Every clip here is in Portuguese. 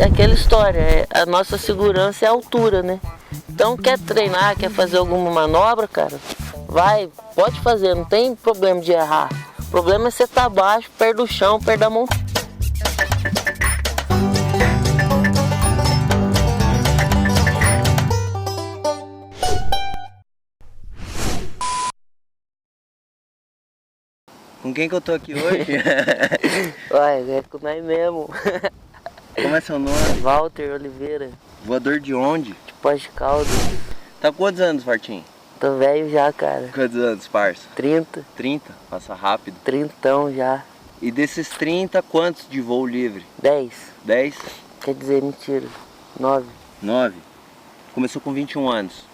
aquela história, a nossa segurança é a altura, né? Então quer treinar, quer fazer alguma manobra, cara, vai, pode fazer, não tem problema de errar. O problema é você estar baixo, perto do chão, perto da montanha. Com quem que eu tô aqui hoje? Ué, é com nós mesmo. Como é seu nome? Walter Oliveira. Voador de onde? De Pós de Caldas. Tá com quantos anos, Fartinho? Tô velho já, cara. Quantos anos, parça? 30. 30? Passa rápido. 30 já. E desses 30, quantos de voo livre? 10. 10? Quer dizer, mentira. 9. 9? Começou com 21 anos.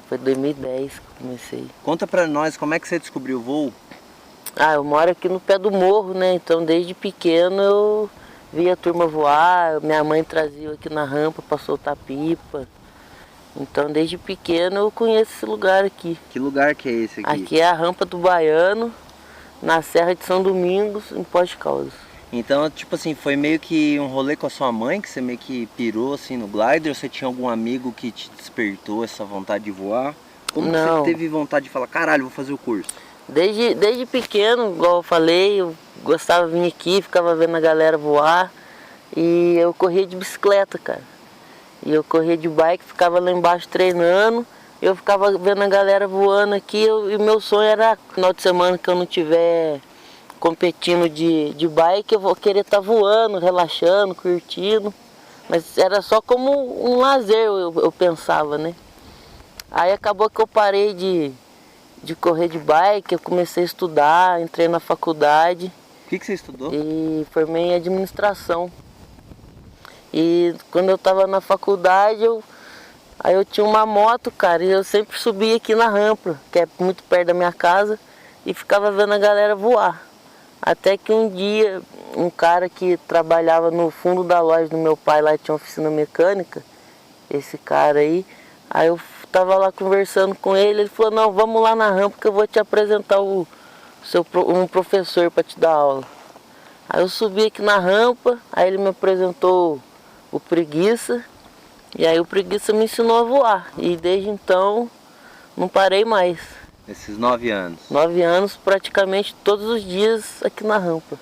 Foi 2010 que eu comecei. Conta pra nós como é que você descobriu o voo? Eu moro aqui no pé do morro, né? Então desde pequeno eu via a turma voar, minha mãe trazia eu aqui na rampa para soltar pipa. Então desde pequeno eu conheço esse lugar aqui. Que lugar que é esse aqui? Aqui é a Rampa do Baiano, na Serra de São Domingos, em Pós de Caldas. Então, tipo assim, foi meio que um rolê com a sua mãe, que você meio que pirou assim no glider, ou você tinha algum amigo que te despertou essa vontade de voar? Como que você teve vontade de falar, caralho, vou fazer o curso? Desde pequeno, igual eu falei, eu gostava de vir aqui, ficava vendo a galera voar. E eu corria de bicicleta, cara. E eu corria de bike, ficava lá embaixo treinando. Eu ficava vendo a galera voando aqui e meu sonho era, final de semana que eu não tiver competindo de bike, eu vou querer estar voando, relaxando, curtindo. Mas era só como um lazer, eu pensava, né? Aí acabou que eu parei de correr de bike, eu comecei a estudar, entrei na faculdade. O que você estudou? E formei em administração. E quando eu estava na faculdade, aí eu tinha uma moto, cara, e eu sempre subia aqui na rampa, que é muito perto da minha casa, e ficava vendo a galera voar. Até que um dia, um cara que trabalhava no fundo da loja do meu pai, lá tinha uma oficina mecânica, esse cara aí eu tava lá conversando com ele falou, não, vamos lá na rampa que eu vou te apresentar um professor para te dar aula. Aí eu subi aqui na rampa, aí ele me apresentou o Preguiça, e aí o Preguiça me ensinou a voar. E desde então não parei mais. Esses 9 anos? 9 anos praticamente todos os dias aqui na rampa.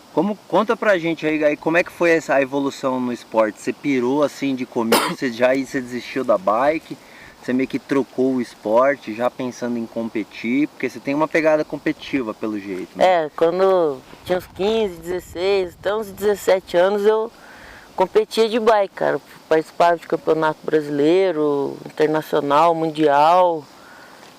Conta pra gente aí, como é que foi essa evolução no esporte? Você pirou assim de começo, você desistiu da bike? Você meio que trocou o esporte, já pensando em competir, porque você tem uma pegada competitiva pelo jeito, né? Quando eu tinha uns 15, 16, até uns 17 anos eu competia de bike, cara. Participava de campeonato brasileiro, internacional, mundial.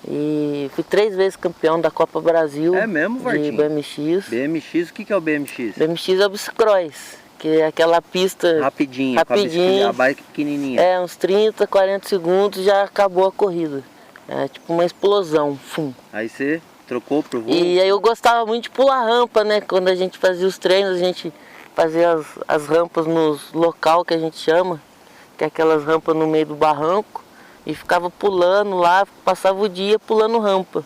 E fui 3 vezes campeão da Copa Brasil. É mesmo, Vartinho? De BMX. BMX, o que é o BMX? BMX é o bicicross, que é aquela pista rapidinho. Com a bike pequenininha. Uns 30, 40 segundos já acabou a corrida. É tipo uma explosão. Fum. Aí você trocou pro voo? E aí eu gostava muito de pular rampa, né? Quando a gente fazia os treinos, a gente fazia as rampas nos local que a gente chama, que é aquelas rampas no meio do barranco, e ficava pulando lá, passava o dia pulando rampa.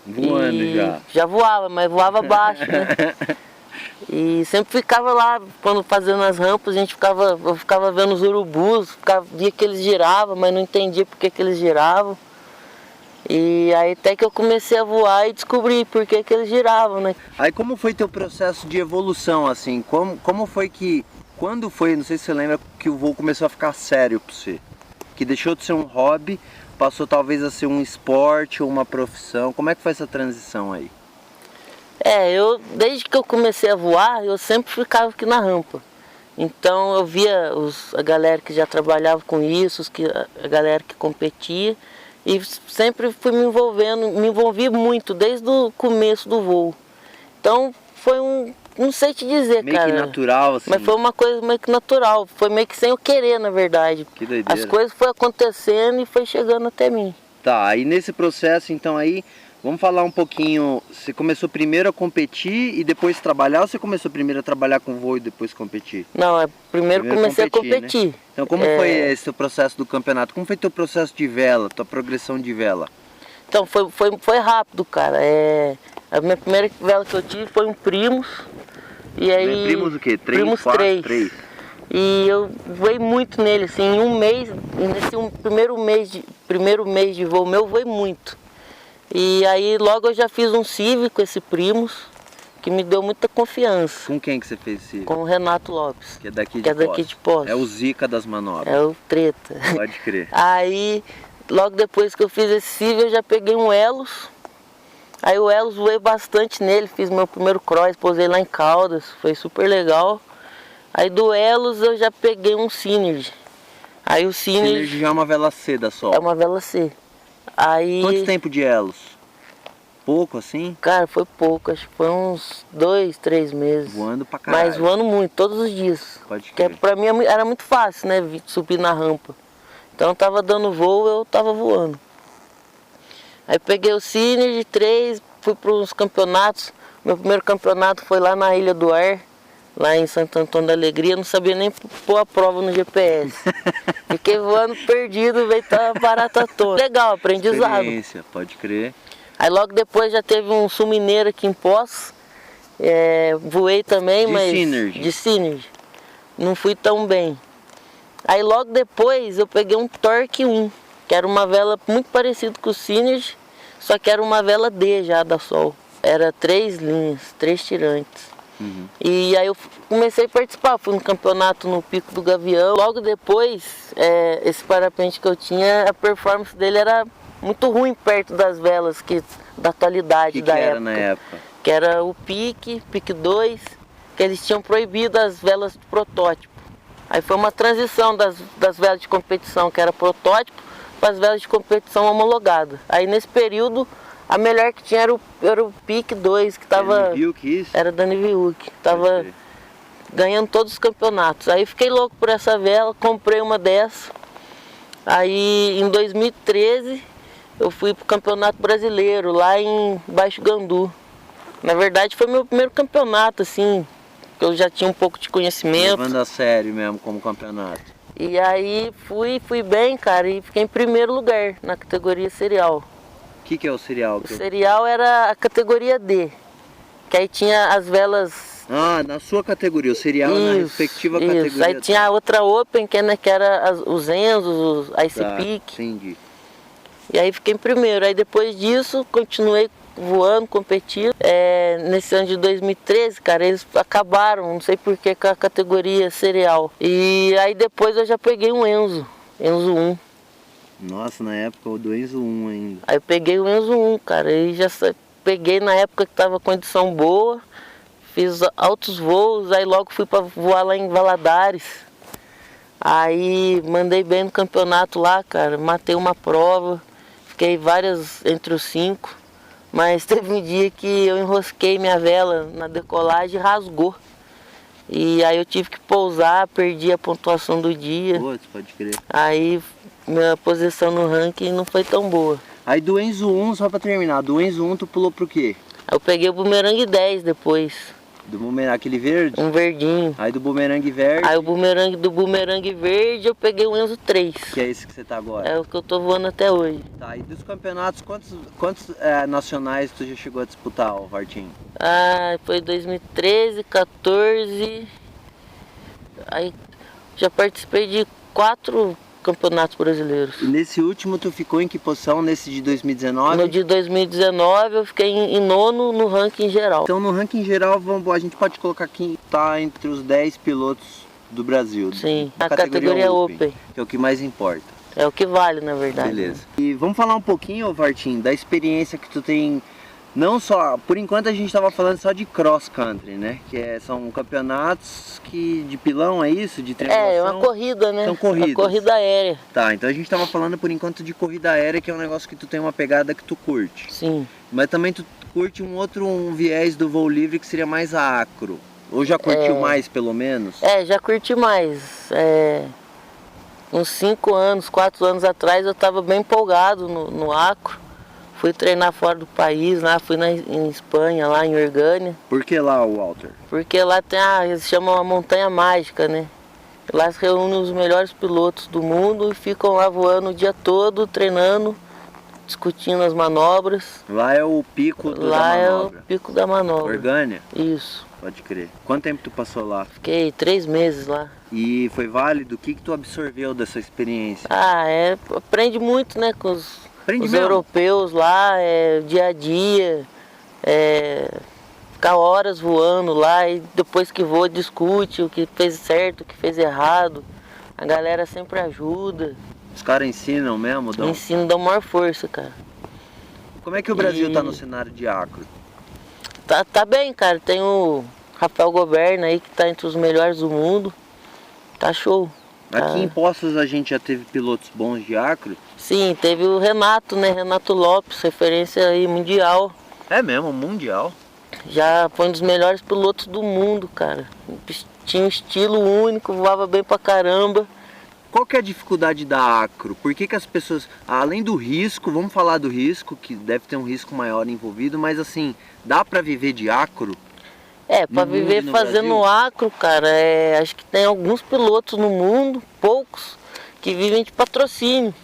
Voando já? Já voava, mas voava baixo, né? E sempre ficava lá, quando fazendo as rampas, eu ficava vendo os urubus, via que eles giravam, mas não entendia por que eles giravam. E aí até que eu comecei a voar e descobri por que eles giravam, né? Aí como foi teu processo de evolução, assim? Como foi que, quando foi, não sei se você lembra, que o voo começou a ficar sério pra você? Que deixou de ser um hobby, passou talvez a ser um esporte ou uma profissão. Como é que foi essa transição aí? Desde que eu comecei a voar, eu sempre ficava aqui na rampa. Então eu via a galera que já trabalhava com isso, a galera que competia, e sempre fui me envolvi muito desde o começo do voo. Então foi não sei te dizer, meio cara. Meio que natural, assim. Mas foi uma coisa meio que natural, foi meio que sem eu querer, na verdade. Que doideira. As coisas foram acontecendo e foi chegando até mim. Tá, aí nesse processo então aí, vamos falar um pouquinho, você começou primeiro a competir e depois trabalhar, ou você começou primeiro a trabalhar com voo e depois competir? Não, primeiro comecei a competir. Né? Então como foi esse teu processo do campeonato? Como foi teu processo de vela, tua progressão de vela? Então foi rápido, cara. A minha primeira vela que eu tive foi um Primos. E aí, Primos o quê? 3, Primos 4, 3. 3. E eu voei muito nele, assim, em um mês, primeiro mês de voo meu, eu voei muito. E aí logo eu já fiz um CIV com esse Primus, que me deu muita confiança. Com quem que você fez esse? Com o Renato Lopes. Que é daqui de Poços. É o Zica das manobras. É o treta. Pode crer. Aí, logo depois que eu fiz esse CIV, eu já peguei um Elos. Aí o Elos voei bastante nele, fiz meu primeiro cross, posei lá em Caldas, foi super legal. Aí do Elos eu já peguei um Synergy. Aí o Synergy já é uma vela C da Sol. É uma vela C. Aí... Quanto tempo de Elos? Pouco assim? Cara, foi pouco, acho que foi uns 2, 3 meses. Voando pra caralho. Mas voando muito, todos os dias. Pode crer. Porque pra mim era muito fácil, né, subir na rampa. Então eu tava dando voo, eu tava voando. Aí peguei o Synergy 3, fui para uns campeonatos. Meu primeiro campeonato foi lá na Ilha do Ar, lá em Santo Antônio da Alegria. Não sabia nem pôr a prova no GPS. Fiquei voando perdido, veio tá barata toda. Legal, aprendizado. Experiência, pode crer. Aí logo depois já teve um Sul Mineiro aqui em Poços. Voei também, de Synergy. Não fui tão bem. Aí logo depois eu peguei um Torque 1, que era uma vela muito parecida com o Synergy, só que era uma vela D já da Sol. Era 3 linhas, 3 tirantes. Uhum. E aí eu comecei a participar, fui no campeonato no Pico do Gavião. Logo depois, esse parapente que eu tinha, a performance dele era muito ruim perto das velas da atualidade da época. Era na época? Que era o Pique 2, que eles tinham proibido as velas de protótipo. Aí foi uma transição das velas de competição, que era protótipo, para as velas de competição homologadas. Aí nesse período, a melhor que tinha era o Pique 2, que estava... Era da Niviuk, estava ganhando todos os campeonatos. Aí fiquei louco por essa vela, comprei uma dessa. Aí em 2013 eu fui pro Campeonato Brasileiro, lá em Baixo Gandu. Na verdade foi meu primeiro campeonato, assim, que eu já tinha um pouco de conhecimento. Levando a sério mesmo como campeonato. E aí fui bem, cara, e fiquei em primeiro lugar na categoria serial. O que é o serial? O serial era a categoria D, que aí tinha as velas... Ah, na sua categoria, o serial na respectiva categoria. Aí tinha a outra Open, que era os Enzos, os Ice Peak. Entendi. E aí fiquei em primeiro. Aí depois disso, continuei voando, competindo. Nesse ano de 2013, cara, eles acabaram, não sei porquê, com a categoria serial. E aí depois eu já peguei um Enzo 1. Nossa, na época o do Enzo 1 ainda. Aí eu peguei o Enzo 1, cara, e já peguei na época que tava condição boa, fiz altos voos, aí logo fui para voar lá em Valadares. Aí mandei bem no campeonato lá, cara, matei uma prova, fiquei várias entre os 5, mas teve um dia que eu enrosquei minha vela na decolagem e rasgou. E aí eu tive que pousar, perdi a pontuação do dia. Putz, pode crer. Aí minha posição no ranking não foi tão boa. Aí do Enzo 1, só pra terminar, do Enzo 1 tu pulou pro quê? Aí eu peguei o bumerangue 10 depois. Do bumerangue, aquele verde? Um verdinho. Aí do bumerangue verde? Aí do bumerangue verde eu peguei o Enzo 3. Que é esse que você tá agora? É o que eu tô voando até hoje. Tá, e dos campeonatos, quantos nacionais tu já chegou a disputar, ó, Vartinho? Ah, foi 2013, 14... Aí já participei de 4 campeonatos brasileiros. E nesse último tu ficou em que posição, nesse de 2019? No de 2019 eu fiquei em nono no ranking geral. Então no ranking geral a gente pode colocar aqui, tá entre os 10 pilotos do Brasil. Sim, na categoria Open. Que é o que mais importa. É o que vale, na verdade. Beleza. E vamos falar um pouquinho, Vartinho, da experiência que tu tem. Não só, por enquanto a gente estava falando só de cross country, né? Que são campeonatos de pilão, é isso? De triangulação? É uma corrida, né? São corridas. Uma corrida aérea. Tá, então a gente estava falando por enquanto de corrida aérea, que é um negócio que tu tem uma pegada que tu curte. Sim. Mas também tu curte um viés do voo livre que seria mais acro. Ou já curtiu mais, pelo menos? Já curti mais. Uns 5 anos, 4 anos atrás eu estava bem empolgado no acro. Fui treinar fora do país, lá fui em Espanha, lá em Orgânia. Por que lá, Walter? Porque lá tem eles chamam a Montanha Mágica, né? Lá se reúnem os melhores pilotos do mundo e ficam lá voando o dia todo, treinando, discutindo as manobras. Lá é o pico da manobra. Lá é o pico da manobra. Orgânia? Isso. Pode crer. Quanto tempo tu passou lá? Fiquei 3 meses lá. E foi válido? O que tu absorveu dessa experiência? Aprende muito, né, com os Aprende mesmo? europeus lá, dia a dia, ficar horas voando lá e depois que voa discute o que fez certo, o que fez errado. A galera sempre ajuda. Os caras ensinam mesmo, Dom? Ensino dá maior força, cara. Como é que o Brasil tá no cenário de acro? Tá bem, cara. Tem o Rafael Goberno aí que tá entre os melhores do mundo. Tá show. Aqui em Poços a gente já teve pilotos bons de acro? Sim, teve o Renato, né? Renato Lopes, referência aí mundial. É mesmo, mundial? Já foi um dos melhores pilotos do mundo, cara. Tinha um estilo único, voava bem pra caramba. Qual que é a dificuldade da acro? Por que as pessoas, além do risco, vamos falar do risco, que deve ter um risco maior envolvido, mas assim, dá pra viver de acro? Pra viver fazendo acro, cara, acho que tem alguns pilotos no mundo, poucos, que vivem de patrocínio.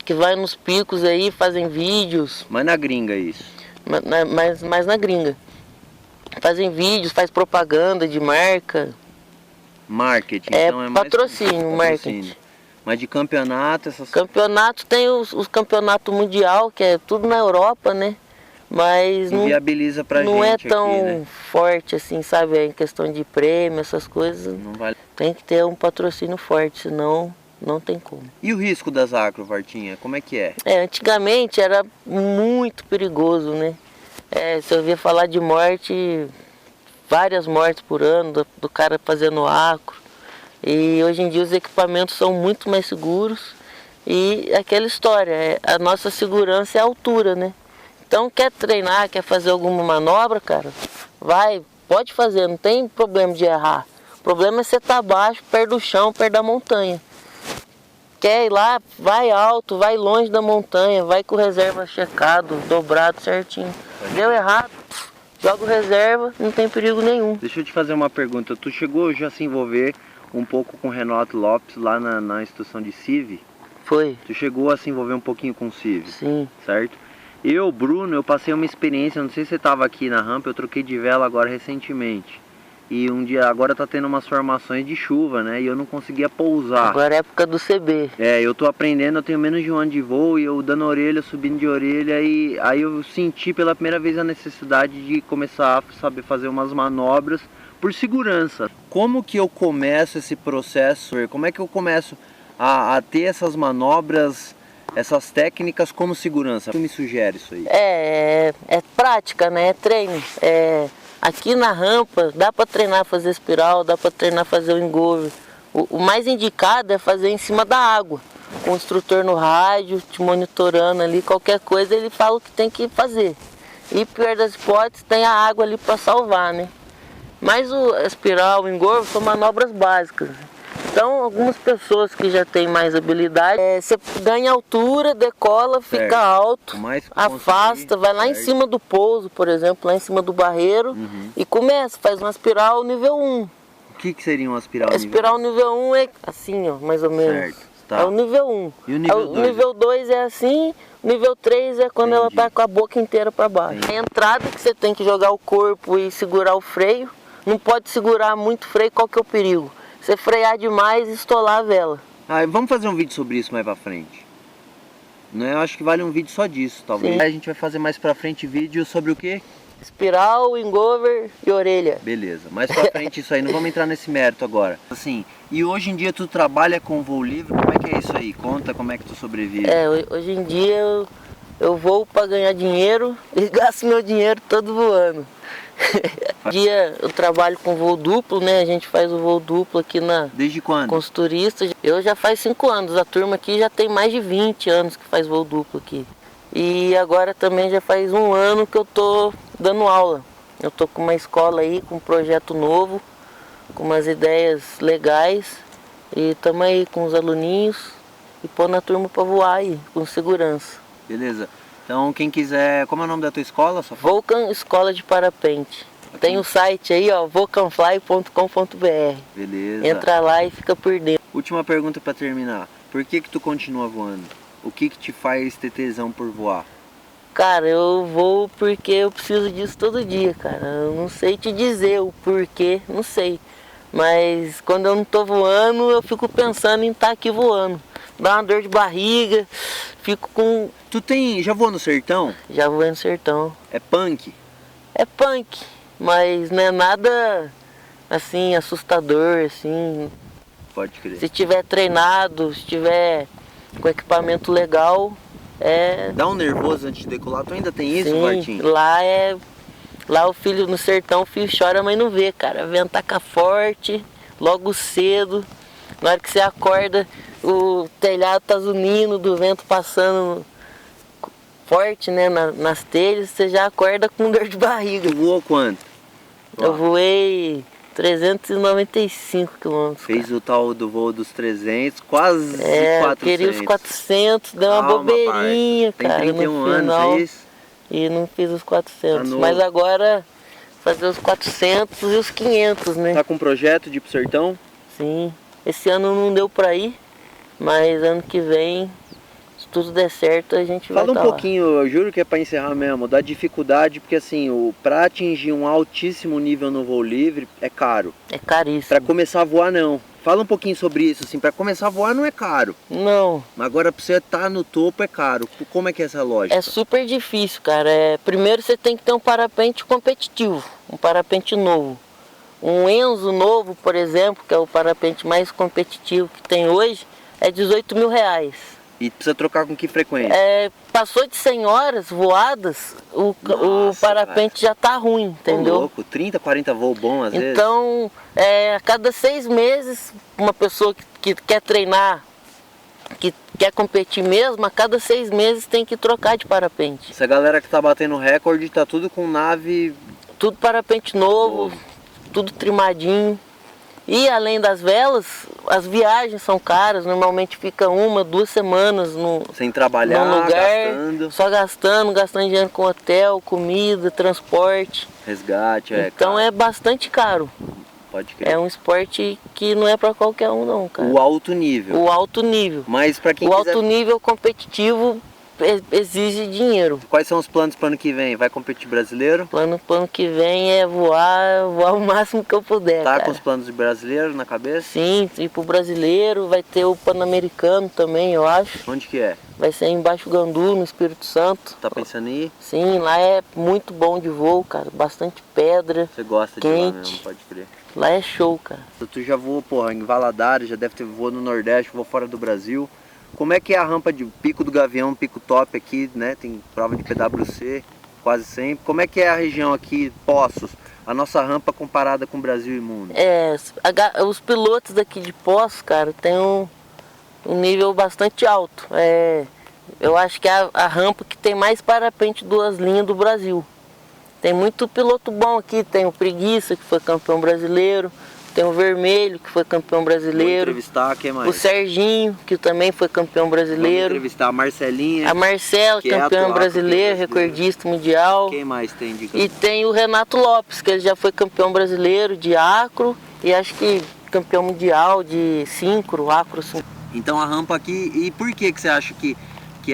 Que vai nos picos aí, fazem vídeos. Mas na gringa isso? Mas na gringa. Fazem vídeos, faz propaganda de marca. Marketing, então é mais patrocínio, marketing. Mas de campeonato, essas... Campeonato tem os campeonatos mundial, que é tudo na Europa, né? Mas não viabiliza pra não gente é tão aqui, né? forte assim, sabe? Em questão de prêmio, essas coisas. Não vale. Tem que ter um patrocínio forte, senão não tem como. E o risco das acro, Vartinha? Como é que é? Antigamente era muito perigoso, né? Você ouvia falar de morte, várias mortes por ano do cara fazendo acro. E hoje em dia os equipamentos são muito mais seguros. E aquela história, a nossa segurança é a altura, né? Então quer treinar, quer fazer alguma manobra, cara, pode fazer, não tem problema de errar. O problema é você estar abaixo, perto do chão, perto da montanha. Quer ir lá, vai alto, vai longe da montanha, vai com o reserva checado, dobrado certinho. Deu errado, joga o reserva, não tem perigo nenhum. Deixa eu te fazer uma pergunta, tu chegou já a se envolver um pouco com o Renato Lopes lá na instituição de CIV? Foi. Tu chegou a se envolver um pouquinho com o CIV? Sim. Certo? Bruno, eu passei uma experiência, não sei se você estava aqui na rampa, eu troquei de vela agora recentemente. E um dia, agora tá tendo umas formações de chuva, né? E eu não conseguia pousar. Agora é época do CB. Eu tô aprendendo, eu tenho menos de um ano de voo e eu dando orelha, subindo de orelha. E aí eu senti pela primeira vez a necessidade de começar a saber fazer umas manobras por segurança. Como que eu começo esse processo? Como é que eu começo a ter essas manobras, essas técnicas como segurança? Tu me sugere isso aí? É prática, né? É treino. Aqui na rampa dá para treinar fazer espiral, dá para treinar fazer o engover. O mais indicado é fazer em cima da água, com o instrutor no rádio, te monitorando ali, qualquer coisa ele fala o que tem que fazer. E pior das hipóteses, tem a água ali para salvar, né? Mas o espiral, o engover são manobras básicas. Então, algumas pessoas que já têm mais habilidade, você ganha altura, decola, fica alto, afasta, vai lá em cima do pouso, por exemplo, lá em cima do barreiro, e começa, faz uma espiral nível 1. O que seria uma espiral nível 1? Espiral nível 1 é assim, ó, mais ou menos. Certo, tá. É o nível 1. E o nível 2? O nível 2 é assim, o nível 3 é quando ela tá com a boca inteira para baixo. A entrada que você tem que jogar o corpo e segurar o freio, não pode segurar muito freio, qual que é o perigo? Você frear demais e estolar a vela. Vamos fazer um vídeo sobre isso mais pra frente. Eu acho que vale um vídeo só disso, talvez. A gente vai fazer mais pra frente vídeo sobre o quê? Espiral, engover e orelha. Beleza, mais pra frente isso aí, não vamos entrar nesse mérito agora. Assim, e hoje em dia tu trabalha com voo livre, como é que é isso aí? Conta como é que tu sobrevive. Hoje em dia eu vou pra ganhar dinheiro e gasto meu dinheiro todo voando. Dia eu trabalho com voo duplo, né? A gente faz o voo duplo aqui Desde quando? Com os turistas. Eu já faz 5 anos, a turma aqui já tem mais de 20 anos que faz voo duplo aqui. E agora também já faz 1 ano que eu tô dando aula. Eu tô com uma escola aí, com um projeto novo, com umas ideias legais. E estamos aí com os aluninhos e pondo a turma para voar aí, com segurança. Beleza. Então quem quiser, como é o nome da tua escola? Vulcan Escola de Parapente. Tem o site aí, ó, vulcanfly.com.br. Beleza. Entra lá e fica por dentro. Última pergunta para terminar. Por que tu continua voando? O que te faz ter tesão por voar? Cara, eu vou porque eu preciso disso todo dia, cara. Eu não sei te dizer o porquê, não sei. Mas quando eu não tô voando, eu fico pensando em estar aqui voando. Dá uma dor de barriga, fico com... Já voou no sertão? Já voei no sertão. É punk? É punk, mas não é nada assim assustador, assim. Pode crer. Se tiver treinado, se tiver com equipamento legal, é... Dá um nervoso antes de decolar? Tu ainda tem isso, Sim, Bartinho? lá o filho no sertão, o filho chora, mas não vê, cara. Ventaca forte, logo cedo. Na hora que você acorda, o telhado tá zunindo, do vento passando forte, né, nas telhas, você já acorda com dor de barriga. Tu voou quanto? Eu voei 395 quilômetros. Fez o tal do voo dos 300, quase 400. Eu queria os 400, deu uma bobeirinha, parça. cara, Tem 31 no final. anos, é isso? E não fiz os 400, Tá mas agora fazer os 400 e os 500, né? Tá com projeto de ir pro sertão? Sim, esse ano não deu pra ir, mas ano que vem, se tudo der certo, a gente vai Fala um tá lá. pouquinho, eu juro que é pra encerrar mesmo, da dificuldade, porque assim, pra atingir um altíssimo nível no voo livre é caro. É caríssimo. Pra começar a voar não. Fala um pouquinho sobre isso, assim, pra começar a voar não é caro. Não, Mas agora pra você estar no topo é caro. Como é que é essa lógica? é super difícil, cara. Primeiro você tem que ter um parapente competitivo, um parapente novo. Um Enzo novo, por exemplo, que é o parapente mais competitivo que tem hoje, é R$18.000. E precisa trocar com que frequência? Passou de 100 horas voadas, o parapente já tá ruim, entendeu? Ô, louco, 30, 40 voos bons às vezes. Então, a cada 6 meses, uma pessoa que quer treinar, que quer competir mesmo, a cada 6 meses tem que trocar de parapente. Essa galera que tá batendo recorde tá tudo com nave... Tudo parapente novo, tudo trimadinho. E além das velas, as viagens são caras, normalmente fica 1, 2 semanas sem trabalhar, num lugar, gastando. só gastando dinheiro com hotel, comida, transporte. Resgate, Então é bastante caro. Pode crer. É um esporte que não é para qualquer um não, cara. O alto nível. O alto nível. Mas para quem o quiser... alto nível competitivo exige dinheiro. Quais são os planos para ano que vem? Vai competir brasileiro? Plano que vem é voar o máximo que eu puder, Tá cara. com os planos de brasileiro na cabeça? Sim, ir pro brasileiro, vai ter o Pan-Americano também, eu acho. Onde que é? Vai ser em Baixo Gandu, no Espírito Santo. Tá pensando em ir? Sim, lá é muito bom de voo, cara. Bastante pedra. Você gosta quente. de lá mesmo, pode crer. Lá é show, cara. Tu já voou, porra, em Valadares, já deve ter voado no Nordeste, voou fora do Brasil. Como é que é a rampa de Pico do Gavião, Pico Top aqui, né? Tem prova de PWC quase sempre. Como é que é a região aqui, Poços? A nossa rampa comparada com o Brasil e mundo? Os pilotos daqui de Poços, cara, tem um nível bastante alto. Eu acho que é a rampa que tem mais parapente 2 linhas do Brasil. Tem muito piloto bom aqui, tem o Preguiça, que foi campeão brasileiro. Tem o Vermelho, que foi campeão brasileiro. Vou entrevistar, quem mais? O Serginho, que também foi campeão brasileiro. Vou entrevistar a Marcelinha. A Marcela, campeã brasileira, recordista mundial. Quem mais tem de... E tem o Renato Lopes, que ele já foi campeão brasileiro de acro e acho que campeão mundial de síncro, acro. Então a rampa aqui, e por que você acha que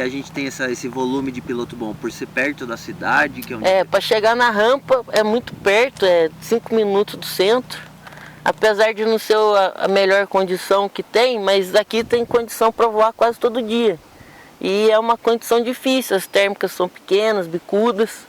a gente tem esse volume de piloto bom? Por ser perto da cidade? Que para chegar na rampa é muito perto, 5 minutos do centro. Apesar de não ser a melhor condição que tem, mas aqui tem condição para voar quase todo dia. E é uma condição difícil, as térmicas são pequenas, bicudas.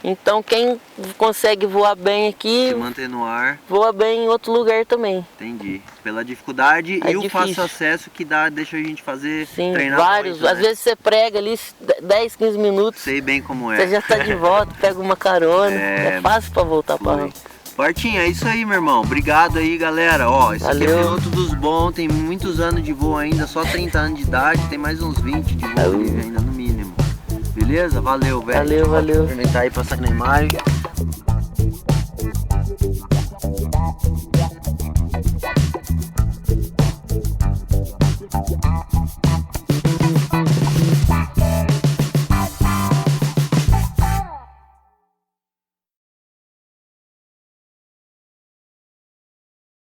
Então quem consegue voar bem aqui, se manter no ar, voa bem em outro lugar também. Entendi. Pela dificuldade e o fácil acesso que deixa a gente fazer, treinar vários. muito, Às vezes você prega ali 10, 15 minutos. Sei bem como é. Você já está de volta, pega uma carona. É fácil para voltar para lá. Bartinho, é isso aí, meu irmão. Obrigado aí, galera. Ó, esse aqui é piloto dos bons, tem muitos anos de voo ainda, só 30 anos de idade, tem mais uns 20 de voo livre ainda no mínimo. Beleza? Valeu, velho. Valeu. Vou experimentar aí, passar na imagem.